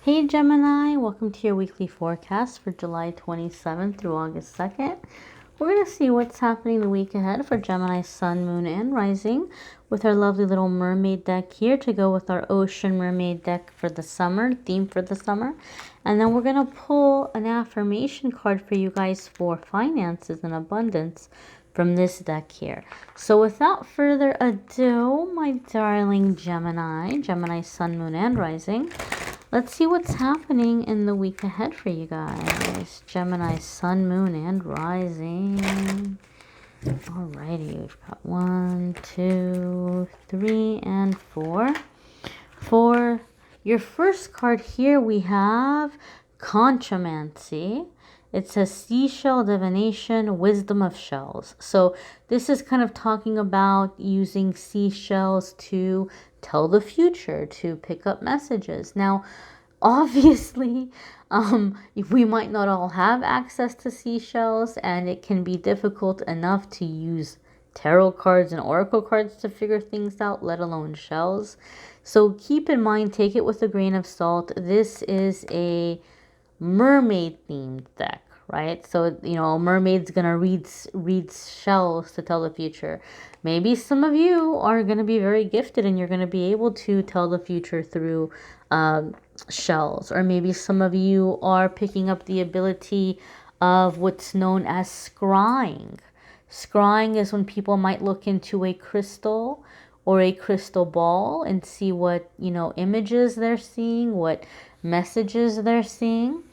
Hey Gemini, welcome to your weekly forecast for July 27th through August 2nd. We're going to see what's happening the week ahead for Gemini, Sun, Moon, and Rising with our lovely little mermaid deck here to go with our Ocean Mermaid deck for the summer, theme for the summer. And then we're going to pull an affirmation card for you guys for finances and abundance from this deck here. So without further ado, my darling Gemini, Sun, Moon, and Rising, let's see what's happening in the week ahead for you guys. Gemini, Sun, Moon, and Rising. Alrighty, we've got 1, 2, 3, and 4. For your first card here, we have Conchomancy. It says Seashell Divination, Wisdom of Shells. So this is kind of talking about using seashells to tell the future, to pick up messages. Now, obviously, we might not all have access to seashells, and it can be difficult enough to use tarot cards and oracle cards to figure things out, let alone shells. So keep in mind, take it with a grain of salt. This is a mermaid themed deck, right? So, you know, a mermaid's gonna read shells to tell the future. Maybe some of you are gonna be very gifted and you're gonna be able to tell the future through shells, or maybe some of you are picking up the ability of what's known as scrying. Scrying is when people might look into a crystal or a crystal ball and see what, you know, images they're seeing, what messages they're seeing.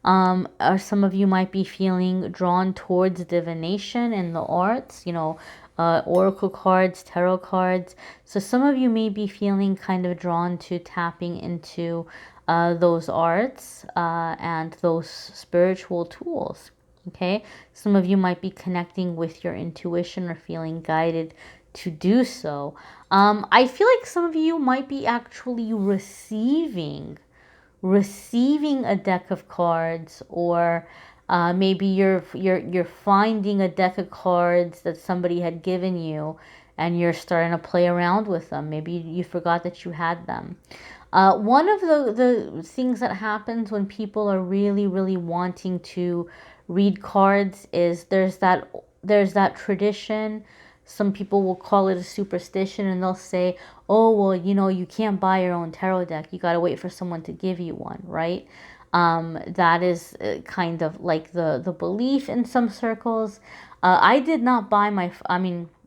Or some of you might be feeling drawn towards divination in the arts, you know, oracle cards, tarot cards. So some of you may be feeling kind of drawn to tapping into those arts and those spiritual tools. Okay, some of you might be connecting with your intuition or feeling guided to do so. I feel like some of you might be actually receiving a deck of cards, or maybe you're finding a deck of cards that somebody had given you and you're starting to play around with them. Maybe you forgot that you had them. One of the things that happens when people are really wanting to read cards is there's that tradition. Some people will call it a superstition, and they'll say, oh, well, you know, you can't buy your own tarot deck. You got to wait for someone to give you one, right? That is kind of like the belief in some circles. I did not buy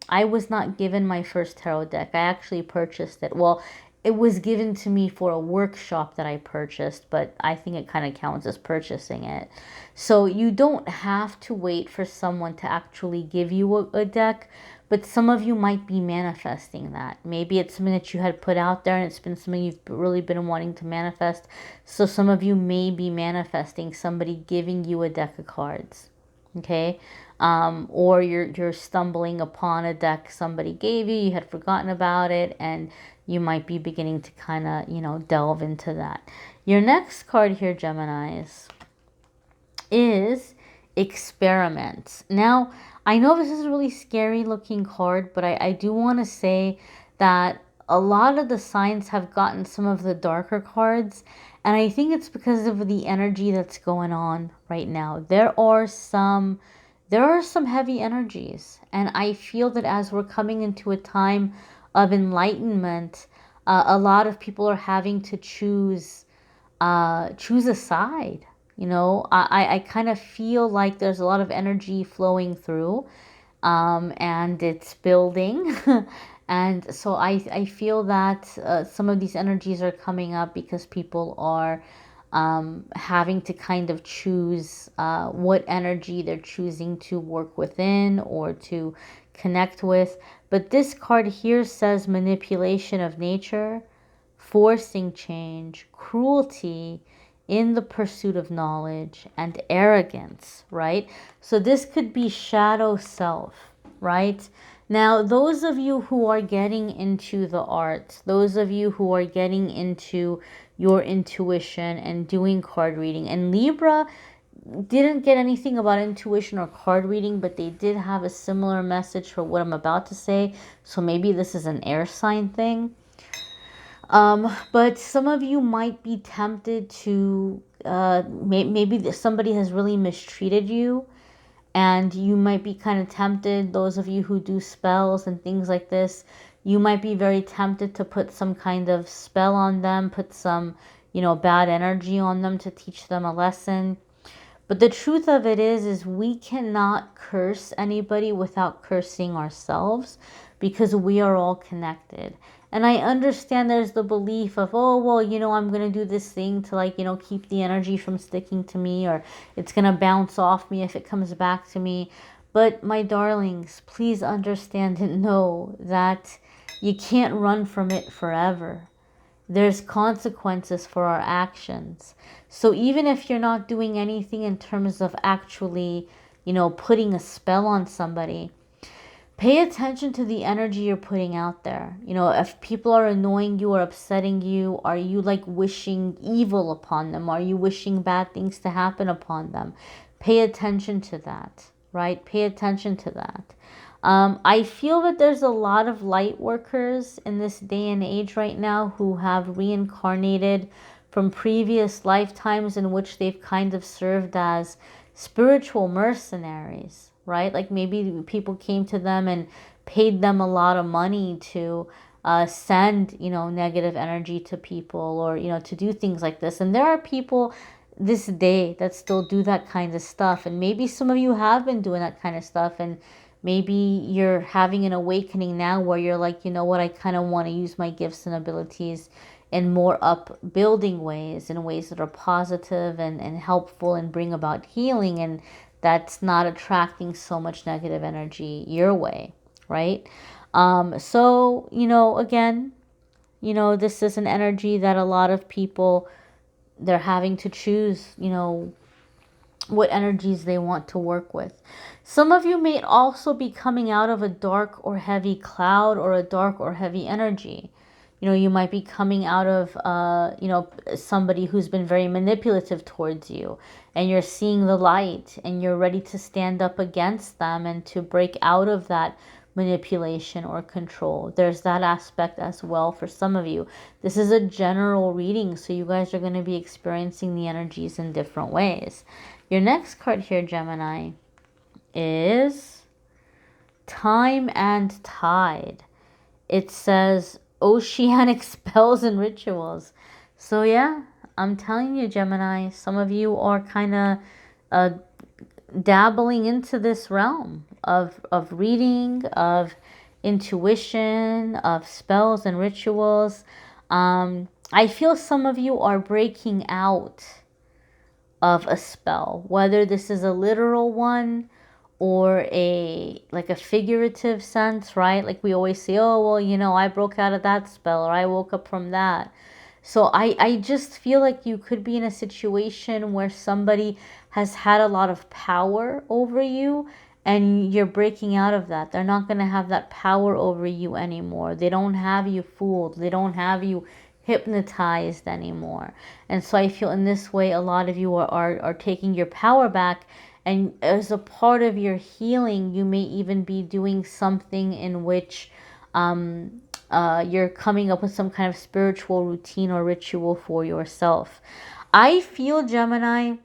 I was not given my first tarot deck. I actually purchased it. Well, it was given to me for a workshop that I purchased, but I think it kind of counts as purchasing it. So you don't have to wait for someone to actually give you a deck, but some of you might be manifesting that. Maybe it's something that you had put out there and it's been something you've really been wanting to manifest. So some of you may be manifesting somebody giving you a deck of cards. Okay, or you're stumbling upon a deck somebody gave you, you had forgotten about it, and you might be beginning to kind of, you know, delve into that. Your next card here, Geminis, is Experiments. Now, I know this is a really scary looking card, but I do want to say that a lot of the signs have gotten some of the darker cards, and I think it's because of the energy that's going on right now. There are some heavy energies, and I feel that as we're coming into a time of enlightenment, a lot of people are having to choose a side. You know, I kind of feel like there's a lot of energy flowing through, and it's building. And so I feel that some of these energies are coming up because people are having to kind of choose what energy they're choosing to work within or to connect with. But this card here says manipulation of nature, forcing change, cruelty in the pursuit of knowledge, and arrogance, right? So this could be shadow self, right? Now, those of you who are getting into the arts, those of you who are getting into your intuition and doing card reading, and Libra didn't get anything about intuition or card reading, but they did have a similar message for what I'm about to say. So maybe this is an air sign thing. But some of you might be tempted to, maybe somebody has really mistreated you, and you might be kind of tempted, those of you who do spells and things like this, you might be very tempted to put some kind of spell on them, put some, bad energy on them to teach them a lesson. But the truth of it is we cannot curse anybody without cursing ourselves, because we are all connected. And I understand there's the belief of, oh, well, I'm going to do this thing to, like, keep the energy from sticking to me, or it's going to bounce off me if it comes back to me. But my darlings, please understand and know that you can't run from it forever. There's consequences for our actions. So even if you're not doing anything in terms of actually, putting a spell on somebody, pay attention to the energy you're putting out there. If people are annoying you or upsetting you, are you like wishing evil upon them? Are you wishing bad things to happen upon them? Pay attention to that, right? Pay attention to that. I feel that there's a lot of light workers in this day and age right now who have reincarnated from previous lifetimes in which they've kind of served as spiritual mercenaries, right? Like maybe people came to them and paid them a lot of money to send, negative energy to people, or, to do things like this. And there are people this day that still do that kind of stuff. And maybe some of you have been doing that kind of stuff, and maybe you're having an awakening now where you're like, you know what, I kind of want to use my gifts and abilities in more upbuilding ways, in ways that are positive and helpful and bring about healing, and that's not attracting so much negative energy your way, right? So, again, this is an energy that a lot of people, they're having to choose, what energies they want to work with. Some of you may also be coming out of a dark or heavy cloud, or a dark or heavy energy. You might be coming out of, somebody who's been very manipulative towards you, and you're seeing the light and you're ready to stand up against them and to break out of that manipulation or control. There's that aspect as well for some of you. This is a general reading, so you guys are going to be experiencing the energies in different ways. Your next card here, Gemini, is Time and Tide. It says oceanic spells and rituals. So yeah, I'm telling you, Gemini, some of you are kind of dabbling into this realm of reading, of intuition, of spells and rituals. I feel some of you are breaking out of a spell, whether this is a literal one or a figurative sense, right? Like we always say, oh, well, I broke out of that spell, or I woke up from that. So I just feel like you could be in a situation where somebody has had a lot of power over you, and you're breaking out of that. They're not going to have that power over you anymore. They don't have you fooled. They don't have you hypnotized anymore. And so I feel in this way, a lot of you are taking your power back, and as a part of your healing, you may even be doing something in which you're coming up with some kind of spiritual routine or ritual for yourself. I feel, Gemini,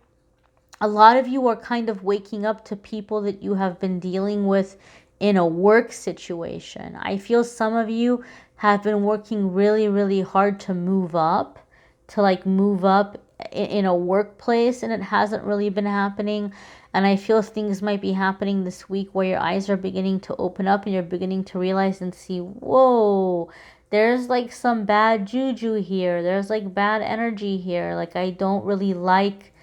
a lot of you are kind of waking up to people that you have been dealing with in a work situation. I feel some of you have been working really, really hard to move up, in a workplace, and it hasn't really been happening. And I feel things might be happening this week where your eyes are beginning to open up and you're beginning to realize and see, whoa, there's like some bad juju here. There's like bad energy here. Like I don't really like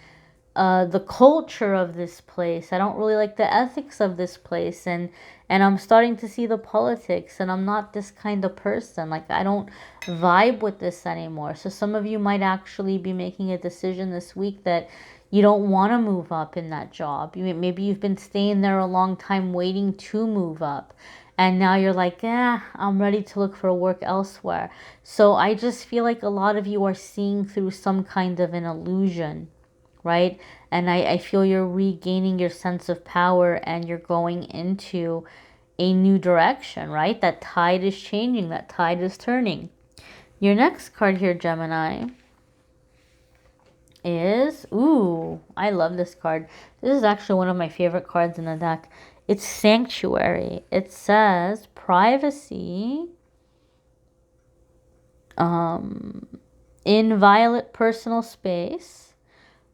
the culture of this place. I don't really like the ethics of this place, and I'm starting to see the politics, and I'm not this kind of person. Like I don't vibe with this anymore. So some of you might actually be making a decision this week that you don't want to move up in that job. Maybe you've been staying there a long time waiting to move up, and now you're like, I'm ready to look for work elsewhere. So I just feel like a lot of you are seeing through some kind of an illusion, right? And I feel you're regaining your sense of power, and you're going into a new direction, right? That tide is changing, that tide is turning. Your next card here, Gemini, is, ooh, I love this card. This is actually one of my favorite cards in the deck. It's Sanctuary. It says privacy, inviolate personal space,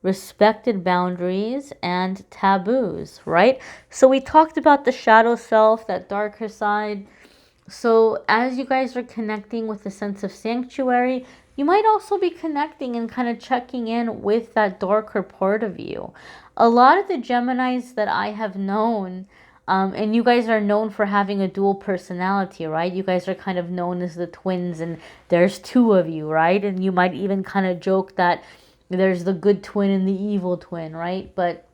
respected boundaries, and taboos, right? So we talked about the shadow self, that darker side. So as you guys are connecting with the sense of sanctuary, you might also be connecting and kind of checking in with that darker part of you. A lot of the Geminis that I have known, and you guys are known for having a dual personality, right? You guys are kind of known as the twins, and there's two of you, right? And you might even kind of joke that there's the good twin and the evil twin, right? But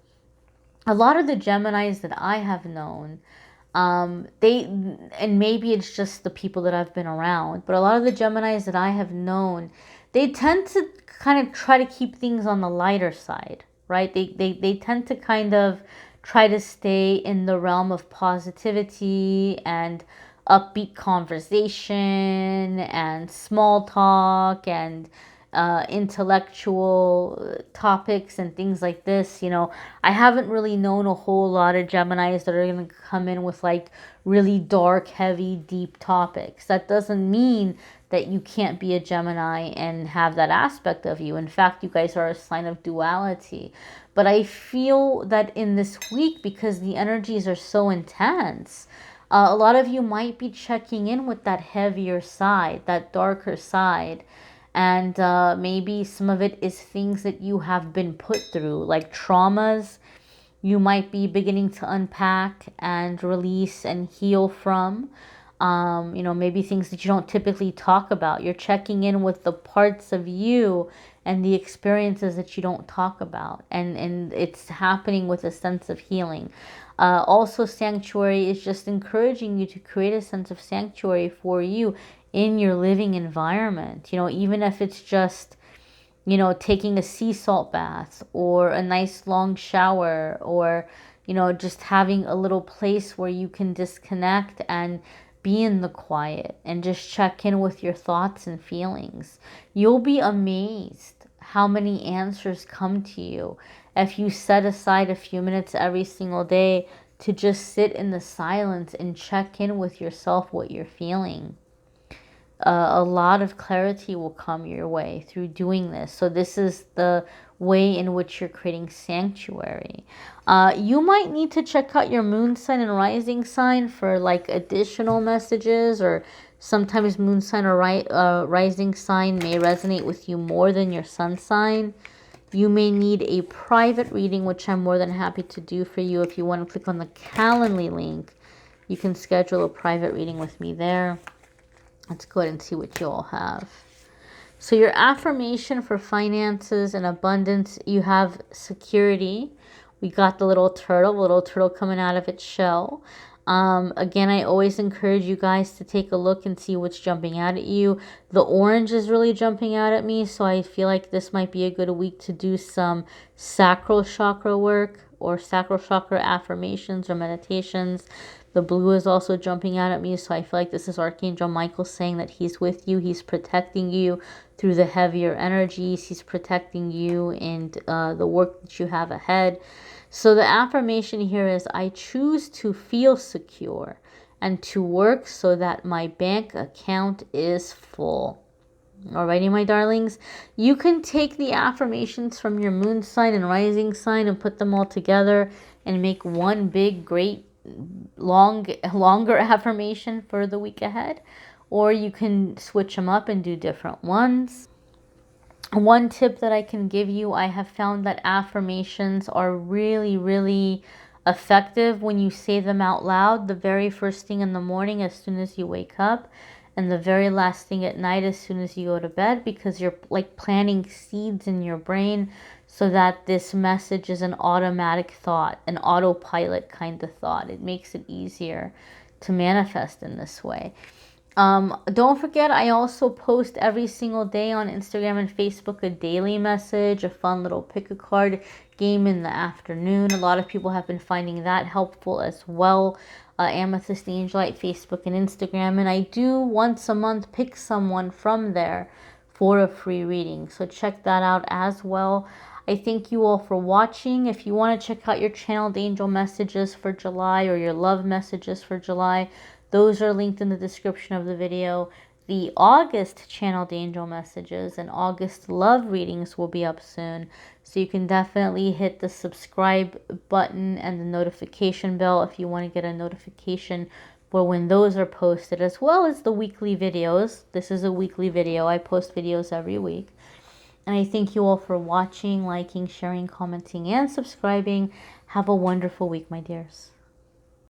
a lot of the Geminis that I have known, they, and maybe it's just the people that I've been around, but a lot of the Geminis that I have known, they tend to kind of try to keep things on the lighter side, right? They tend to kind of try to stay in the realm of positivity and upbeat conversation and small talk and intellectual topics and things like this. You know, I haven't really known a whole lot of Geminis that are going to come in with like really dark, heavy, deep topics. That doesn't mean that you can't be a Gemini and have that aspect of you. In fact, you guys are a sign of duality. But I feel that in this week, because the energies are so intense, a lot of you might be checking in with that heavier side, that darker side. And maybe some of it is things that you have been put through, like traumas you might be beginning to unpack and release and heal from. You know, maybe things that you don't typically talk about. You're checking in with the parts of you and the experiences that you don't talk about. And it's happening with a sense of healing. Also, sanctuary is just encouraging you to create a sense of sanctuary for you in your living environment. You know, even if it's just, you know, taking a sea salt bath or a nice long shower, or, you know, just having a little place where you can disconnect and be in the quiet and just check in with your thoughts and feelings. You'll be amazed how many answers come to you if you set aside a few minutes every single day to just sit in the silence and check in with yourself, what you're feeling. A lot of clarity will come your way through doing this. So this is the way in which you're creating sanctuary. You might need to check out your moon sign and rising sign for like additional messages, or sometimes moon sign or rising sign may resonate with you more than your sun sign. You may need a private reading, which I'm more than happy to do for you. If you want to click on the Calendly link, you can schedule a private reading with me there. Let's go ahead and see what you all have. So your affirmation for finances and abundance, you have security. We got the little turtle coming out of its shell. Again, I always encourage you guys to take a look and see what's jumping out at you. The orange is really jumping out at me, so I feel like this might be a good week to do some sacral chakra work or sacral chakra affirmations or meditations. The blue is also jumping out at me, so I feel like this is Archangel Michael saying that he's with you. He's protecting you through the heavier energies. He's protecting you in the work that you have ahead. So the affirmation here is, I choose to feel secure and to work so that my bank account is full. Alrighty, my darlings, you can take the affirmations from your moon sign and rising sign and put them all together and make one big, great, longer affirmation for the week ahead, or you can switch them up and do different ones. One tip that I can give you, I have found that affirmations are really, really effective when you say them out loud the very first thing in the morning as soon as you wake up, and the very last thing at night as soon as you go to bed, because you're like planting seeds in your brain so that this message is an automatic thought, an autopilot kind of thought. It makes it easier to manifest in this way. Don't forget, I also post every single day on Instagram and Facebook a daily message, a fun little pick a card game in the afternoon. A lot of people have been finding that helpful as well. Amethystangellight Facebook and Instagram. And I do once a month pick someone from there for a free reading. So check that out as well. I thank you all for watching. If you want to check out your channeled angel messages for July or your love messages for July, those are linked in the description of the video. The August channeled angel messages and August love readings will be up soon. So you can definitely hit the subscribe button and the notification bell if you want to get a notification for when those are posted, as well as the weekly videos. This is a weekly video. I post videos every week. And I thank you all for watching, liking, sharing, commenting, and subscribing. Have a wonderful week, my dears.